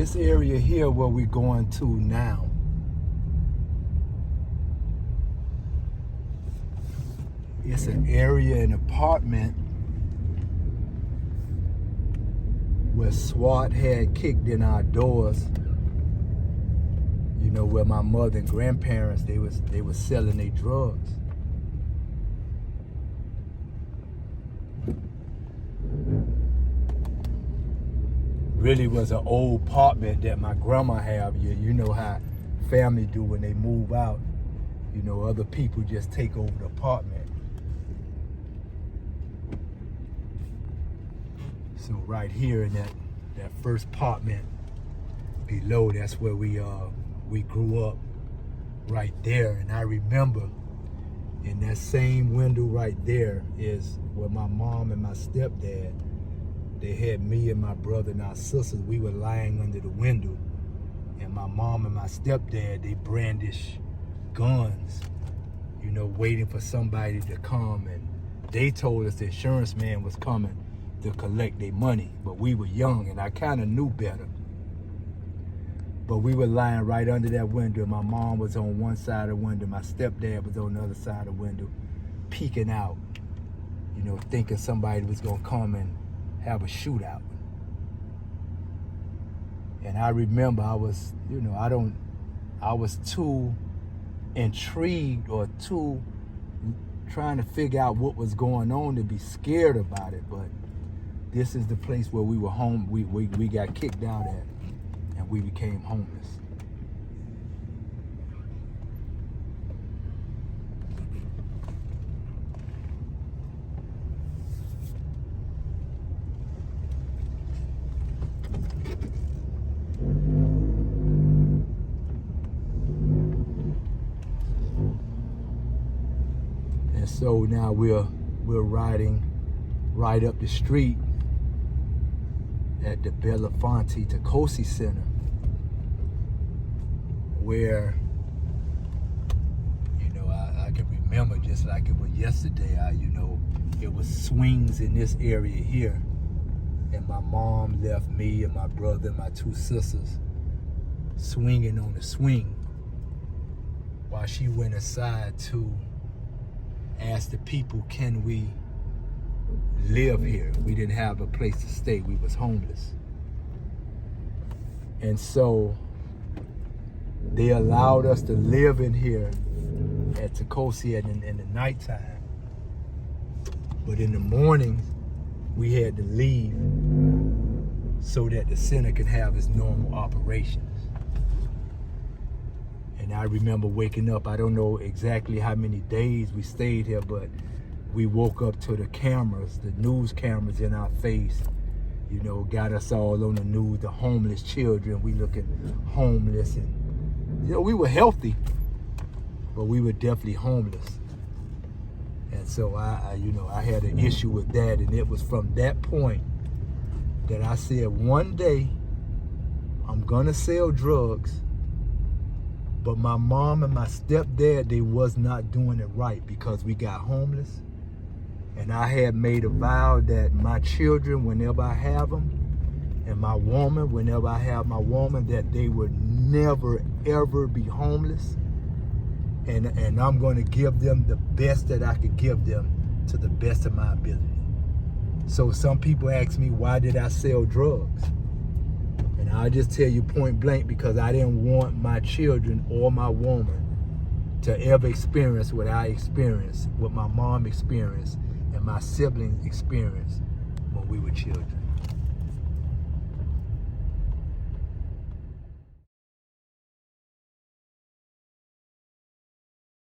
This area here where we're going to now, it's an area, an apartment where SWAT had kicked in our doors. You know, where my mother and grandparents, they was selling their drugs. Really was an old apartment that my grandma had. You know how family do when they move out. You know, other people just take over the apartment. So right here in that first apartment below, that's where we grew up, right there. And I remember in that same window right there is where my mom and my stepdad, they had me and my brother and our sisters. We were lying under the window, and my mom and my stepdad, they brandish guns, you know, waiting for somebody to come. And they told us the insurance man was coming to collect their money, but we were young and I kind of knew better. But we were lying right under that window. My mom was on one side of the window, my stepdad was on the other side of the window, peeking out, you know, thinking somebody was gonna come and have a shootout. And I remember I was too intrigued or too trying to figure out what was going on to be scared about it. But this is the place where we were home. We got kicked out at, and we became homeless. And so now we're riding right up the street at the Belafonte Tacosi Center, where, you know, I can remember just like it was yesterday. It was swings in this area here, and my mom left me and my brother and my two sisters swinging on the swing while she went aside to ask the people, can we live here? We didn't have a place to stay. We was homeless. And so they allowed us to live in here at Tacosi in the nighttime. But in the morning, we had to leave so that the center could have its normal operations. And I remember waking up, I don't know exactly how many days we stayed here, but we woke up to the cameras, the news cameras in our face, you know, got us all on the news, the homeless children. We looking homeless, and, you know, we were healthy, but we were definitely homeless. And so I had an issue with that, and it was from that point that I said, one day I'm gonna sell drugs. But my mom and my stepdad, they was not doing it right because we got homeless. And I had made a vow that my children, whenever I have them, and my woman, whenever I have my woman, that they would never, ever be homeless. And I'm going to give them the best that I could give them to the best of my ability. So some people ask me, why did I sell drugs? And I'll just tell you point blank, because I didn't want my children or my woman to ever experience what I experienced, what my mom experienced, and my siblings experienced when we were children.